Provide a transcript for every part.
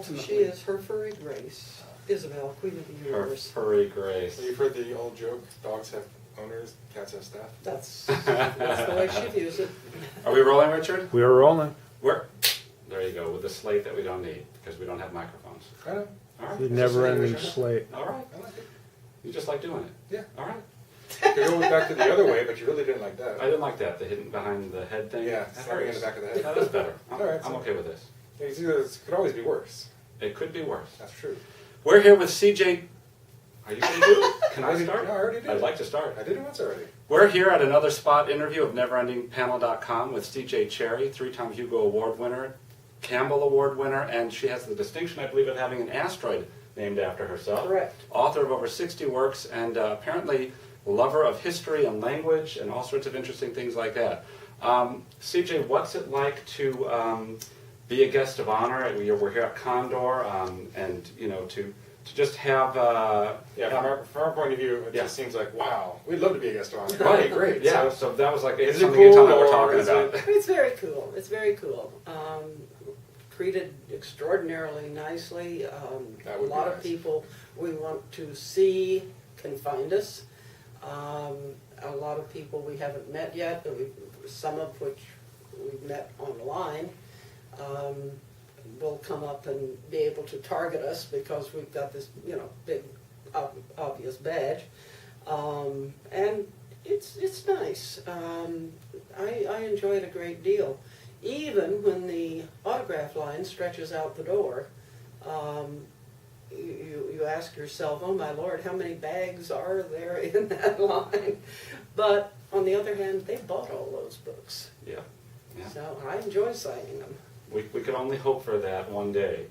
ultimately. She is Her Furry Grace, Isabel, Queen of the Her Universe. furry grace. So you've heard the old joke, dogs have owners, cats have staff? That's the way she views it. Are we rolling, Richard? We are rolling. We're there. You go with the slate that we don't need because we don't have microphones. I know. All right. The never-ending slate. All right. I like it. You just like doing it. Yeah. All right. You could go back to the other way, but you really didn't like that. I didn't like that. The hidden behind the head thing. Yeah, That slamming in the hurts. back of the head. That is better. I'm, All right, I'm so- okay with this. Yeah, you see, it could always be worse. It could be worse. That's true. We're here with CJ. Are you going to do it? Can I start? No, I already did. I'd like to start. I did it once already. We're here at another spot interview of NeverEndingPanel.com with CJ Cherryh, 3-time Hugo Award winner, Campbell Award winner, and she has the distinction, I believe, of having an asteroid named after herself. Correct. Author of over 60 works, and apparently lover of history and language and all sorts of interesting things like that. CJ, what's it like to be a guest of honor? We're here at Condor, and you know, to just have From our point of view, it Yeah. just seems like, wow, we'd love to be a guest on. right, That'd be great. Yeah, So, so that was like is it something you cool, and I were or talking is about. it- It's very cool. It's very cool. Treated extraordinarily nicely. That A would be lot of nice. people we want to see can find us. A lot of people we haven't met yet, but some of which we've met online, will come up and be able to target us because we've got this, big obvious badge, and it's nice. I enjoy it a great deal. Even when the autograph line stretches out the door, you ask yourself, oh my Lord, how many bags are there in that line? But on the other hand, they bought all those books. Yeah, yeah. So I enjoy signing them. We can only hope for that one day.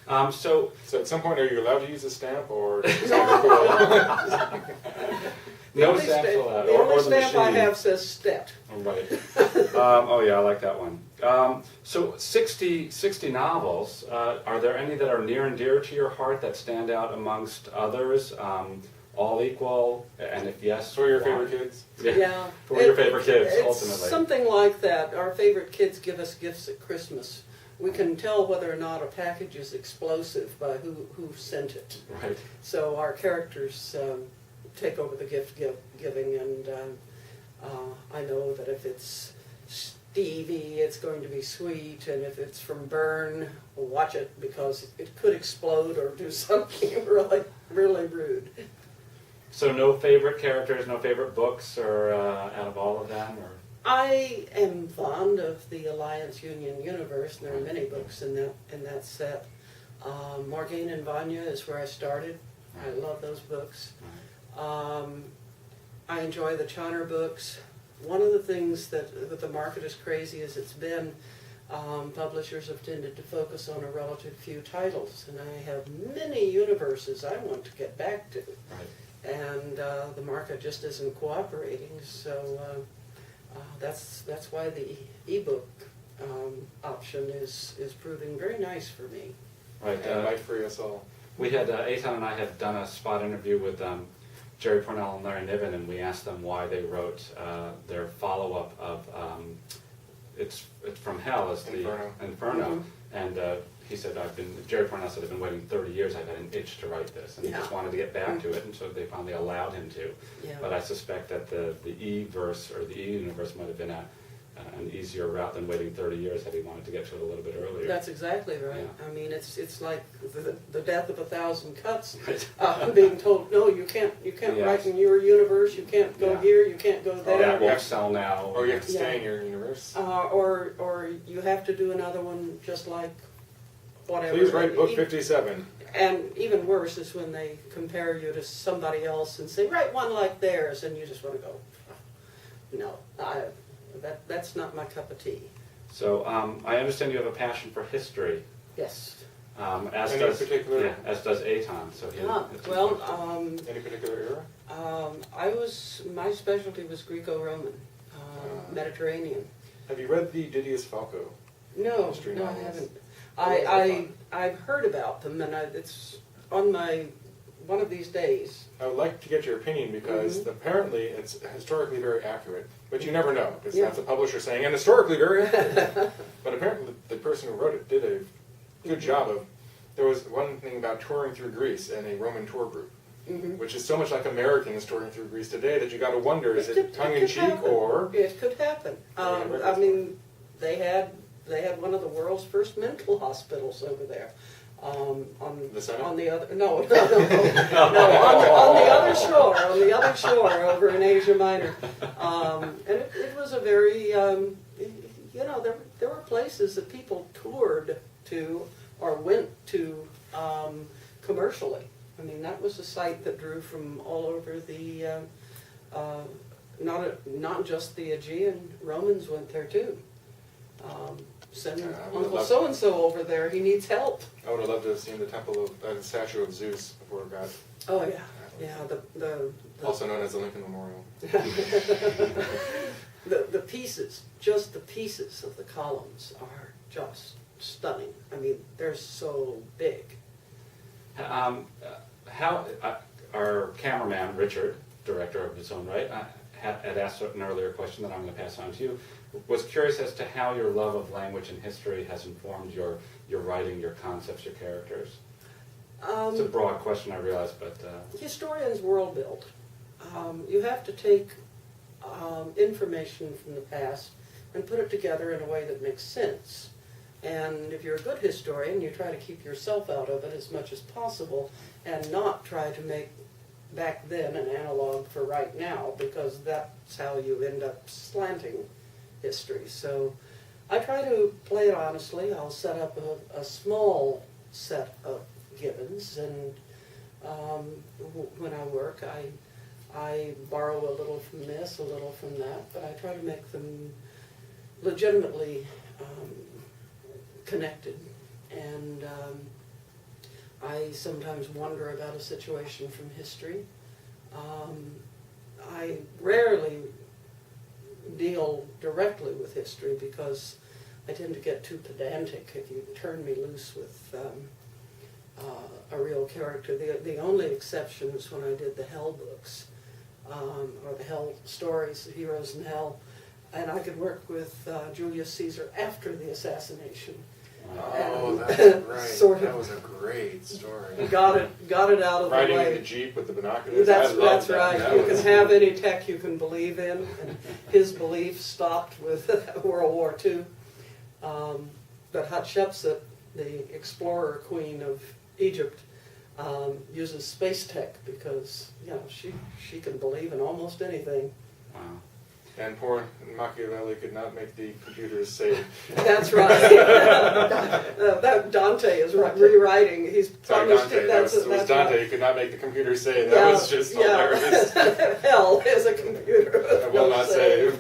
So So at some point, are you allowed to use a stamp, or is The no only stamps stamp, allowed, the only the stamp I machine. have says Stet. Right. Oh yeah, I like that one. So 60 novels. Are there any that are near and dear to your heart that stand out amongst others? All equal, and if yes, Who are your why? favorite kids? Yeah. Who are your favorite kids, It's ultimately? something like that. Our favorite kids give us gifts at Christmas. We can tell whether or not a package is explosive by who sent it. Right. So our characters take over the gift giving, and I know that if it's Stevie, it's going to be sweet, and if it's from Bern, we'll watch it because it could explode or do something really, really rude. So no favorite characters, no favorite books, or out of all of them, or I am fond of the Alliance Union universe, and there are many books in that set. Morgane and Vanya is where I started. I love those books. I enjoy the Chonner books. One of the things that with the market as crazy as it's been, publishers have tended to focus on a relative few titles, and I have many universes I want to get back to. right. And the market just isn't cooperating, so that's why the ebook option is proving very nice for me. Right. And might free us all. We had Eitan and I had done a spot interview with Jerry Pournelle and Larry Niven, and we asked them why they wrote their follow-up of it's from Hell as the Inferno. Mhm. And he said, Jerry Pournelle said, I've been waiting 30 years, I've had an itch to write this, and he just Yeah. wanted to get back to it, and so they finally allowed him to. Yeah. But I suspect that the E-verse or the E-universe might have been an easier route than waiting 30 years had he wanted to get to it a little bit earlier. That's exactly right. Yeah. I mean, it's like the death of 1,000 cuts. Right. Being told, no, you can't Yes. write in your universe. You can't go Yeah. here. You can't go there. That won't sell now. Or you have to stay Yeah. in your universe. Or you have to do another one just like whatever. Please write book 57. And even worse is when they compare you to somebody else and say, write one like theirs, and you just want to go, no, that's not my cup of tea. So I understand you have a passion for history. Yes. As Any does particular- yeah, as does Eitan. So he, it's Well, Any particular era? my specialty was Greco-Roman, Mediterranean. Have you read the Didius Falco? No, History no, I novels. haven't. Those are fun. I've heard about them, and it's on my one of these days. I would like to get your opinion because Mhm. apparently it's historically very accurate, but you never know because Yeah. that's a publisher saying, and historically very accurate. But apparently the person who wrote it did a good job of. There was one thing about touring through Greece and a Roman tour group, which is so much like Americans touring through Greece today that you got to wonder, is it tongue in cheek or? It could happen. I mean, they had one of the world's first mental hospitals over there. On The Senate? on the other no on the other shore over in Asia Minor, and it was a very there were places that people toured to or went to commercially. I mean, that was a site that drew from all over the not just the Aegean. Romans went there too. Send Uncle so-and-so over there, he needs help. I would have loved to have seen the the statue of Zeus before it got. Oh yeah, yeah. The also known as the Lincoln Memorial. the pieces, just the pieces of the columns are just stunning. I mean, they're so big. How our cameraman Richard, director of his own right, had asked an earlier question that I'm going to pass on to you. Was curious as to how your love of language and history has informed your writing, your concepts, your characters. It's a broad question, I realize, but Historians world build. You have to take information from the past and put it together in a way that makes sense. And if you're a good historian, you try to keep yourself out of it as much as possible and not try to make back then an analog for right now, because that's how you end up slanting history. So I try to play it honestly. I'll set up a small set of givens, and when I work, I borrow a little from this, a little from that, but I try to make them legitimately connected. And I sometimes wonder about a situation from history. I rarely deal directly with history because I tend to get too pedantic if you turn me loose with a real character. The only exception was when I did the Hell books, or the Hell stories, Heroes in Hell, and I could work with Julius Caesar after the assassination. Oh, that's right. Sort of that was a great story. Got it out of Riding the way. in the Jeep with the binoculars. That's I loved that. right. That You was- can have any tech you can believe in, and his belief stopped with World War II. But Hatshepsut, the explorer queen of Egypt, uses space tech because she can believe in almost anything. wow. And poor Machiavelli could not make the computers safe. That's right. That Dante is rewriting. He's Sorry, published Dante. it. That was That's Dante. right. He could not make the computers say. That was just yeah. hilarious. Hell is a computer. I will not say.